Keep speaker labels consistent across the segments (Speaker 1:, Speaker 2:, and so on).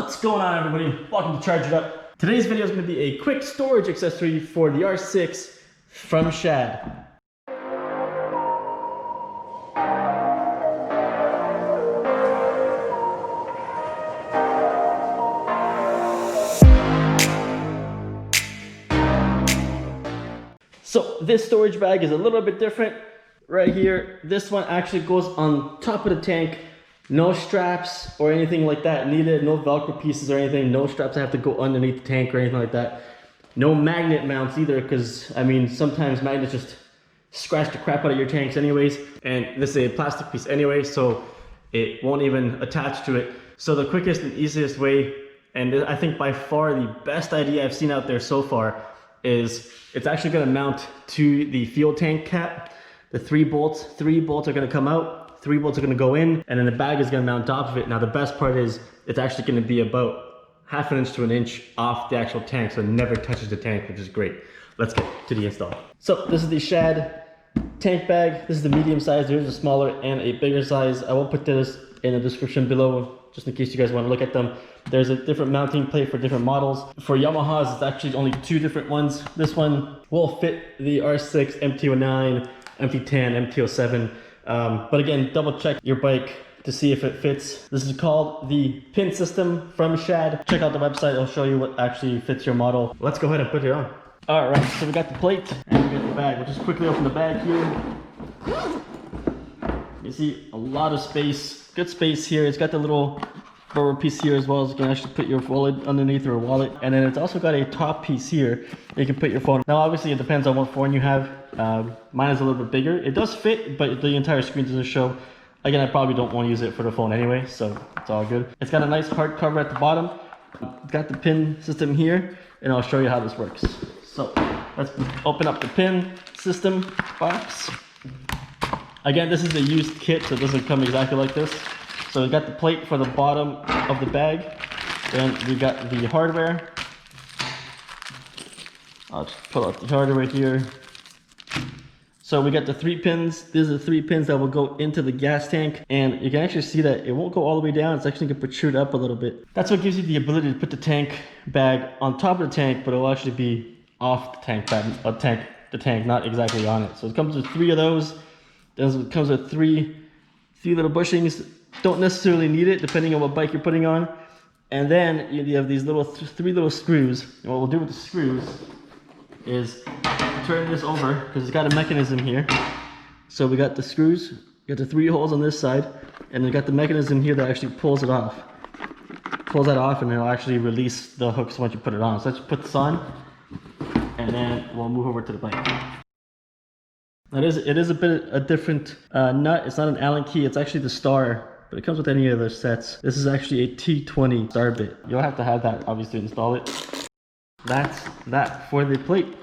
Speaker 1: What's going on, everybody? Welcome to Charge It Up. Today's video is going to be a quick storage accessory for the R6 from Shad. So this storage bag is a little bit different right here. This one actually goes on top of the tank. No straps or anything like that needed, no Velcro pieces or anything, no straps that have to go underneath the tank or anything like that. No magnet mounts either, because I mean sometimes magnets just scratch the crap out of your tanks anyways, and this is a plastic piece anyway, so it won't even attach to it. So the quickest and easiest way, and I think by far the best idea I've seen out there so far, is it's actually going to mount to the fuel tank cap. The three bolts are going to come out. 3 bolts are going to go in, and then the bag is going to mount on top of it. Now the best part is it's actually going to be about ½ inch to 1 inch off the actual tank, so it never touches the tank, which is great. Let's get to the install. So this is the Shad tank bag. This is the medium size. There's a smaller and a bigger size. I will put this in the description below just in case you guys want to look at them. There's a different mounting plate for different models. For Yamahas, it's actually only 2 different ones. This one will fit the R6, MT-09, MT-10, MT-07. But again, double check your bike to see if it fits. This is called the pin system from Shad. Check out the website, it'll show you what actually fits your model. Let's go ahead and put it on. All right, so we got the plate and we got the bag. We'll just quickly open the bag here. You see a lot of space, good space here. It's got the little rubber piece here as well, as you can actually put your wallet underneath, or a wallet. And then it's also got a top piece here. You can put your phone. Now obviously it depends on what phone you have. Mine is a little bit bigger. It does fit, but the entire screen doesn't show. Again, I probably don't want to use it for the phone anyway, so it's all good. It's got a nice hard cover at the bottom. It's got the pin system here, and I'll show you how this works. So let's open up the pin system box. Again, this is a used kit, so it doesn't come exactly like this. So we got the plate for the bottom of the bag, then we got the hardware. I'll just pull out the hardware right here. So we got the 3 pins. These are the 3 pins that will go into the gas tank, and you can actually see that it won't go all the way down. It's actually going to protrude up a little bit. That's what gives you the ability to put the tank bag on top of the tank, but it will actually be off the tank bag, the tank, not exactly on it. So it comes with 3 of those. Then it comes with 3 little bushings. Don't necessarily need it depending on what bike you're putting on. And then you have these little 3 little screws. And what we'll do with the screws is turn this over, because it's got a mechanism here. So we got the screws, we got the 3 holes on this side, and we got the mechanism here that actually pulls it off. Pulls that off, and it'll actually release the hooks once you put it on. So let's put this on, and then we'll move over to the bike. It is a bit a different nut. It's not an Allen key, it's actually the star, but it comes with any other sets. This is actually a T20 star bit. You'll have to have that obviously to install it. That's that for the plate.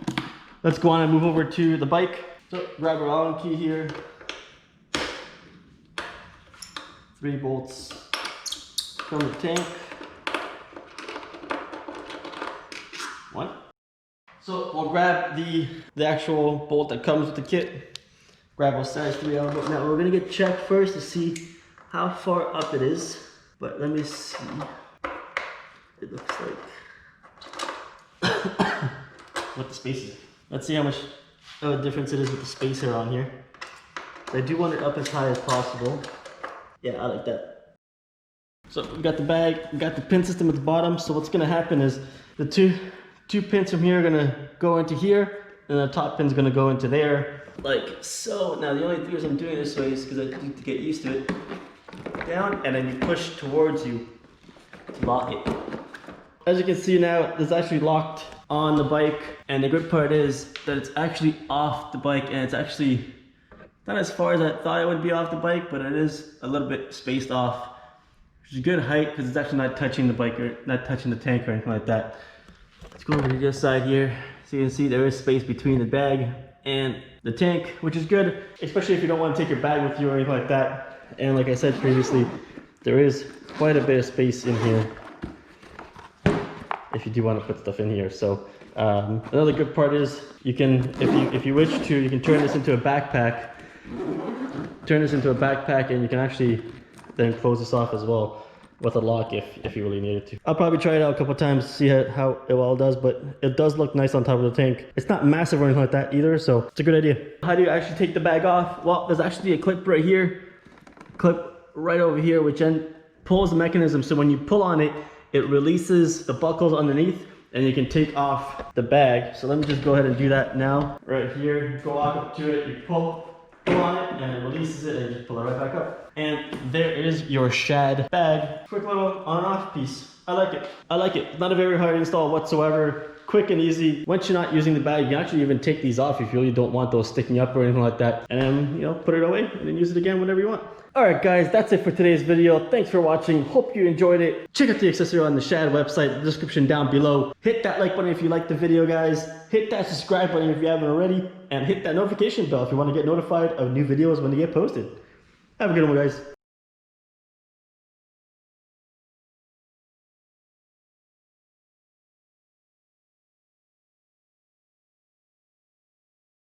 Speaker 1: Let's go on and move over to the bike. So grab our Allen key here. 3 bolts from the tank. 1. So we'll grab the actual bolt that comes with the kit. Grab a size 3 Allen bolt. Now we're gonna get checked first to see how far up it is. But let me see. It looks like what the space is. Let's see how much of a difference it is with the spacer on here. I do want it up as high as possible. Yeah, I like that. So we got the bag, we got the pin system at the bottom. So what's gonna happen is the two pins from here are gonna go into here, and the top pin's gonna go into there, like so. Now the only reason I'm doing this way is because I need to get used to it. Down, and then you push towards you to lock it. As you can see now, it's actually locked on the bike, and the good part is that it's actually off the bike, and it's actually not as far as I thought it would be off the bike, but it is a little bit spaced off, which is a good height because it's actually not touching the bike or not touching the tank or anything like that. Let's go over to this side here. So you can see there is space between the bag and the tank, which is good, especially if you don't want to take your bag with you or anything like that. And like I said previously, there is quite a bit of space in here if you do want to put stuff in here. So another good part is you can, if you wish to, you can turn this into a backpack. Turn this into a backpack, and you can actually then close this off as well. with a lock if you really needed to. I'll probably try it out a couple times to see how it all does, but it does look nice on top of the tank. It's not massive or anything like that either, so it's a good idea. How do you actually take the bag off? Well, there's actually a clip right here, clip right over here, which then pulls the mechanism. So when you pull on it, it releases the buckles underneath and you can take off the bag. So let me just go ahead and do that now. Right here, you go walk up to it, you pull on it, and it releases it, and you just pull it right back up. And there is your Shad bag. Quick little on and off piece. I like it. I like it. Not a very hard install whatsoever. Quick and easy. Once you're not using the bag, you can actually even take these off if you really don't want those sticking up or anything like that. And then, you know, put it away and then use it again whenever you want. Alright guys, that's it for today's video. Thanks for watching. Hope you enjoyed it. Check out the accessory on the Shad website, the description down below. Hit that like button if you liked the video, guys. Hit that subscribe button if you haven't already. And hit that notification bell if you want to get notified of new videos when they get posted. Have a good one, guys.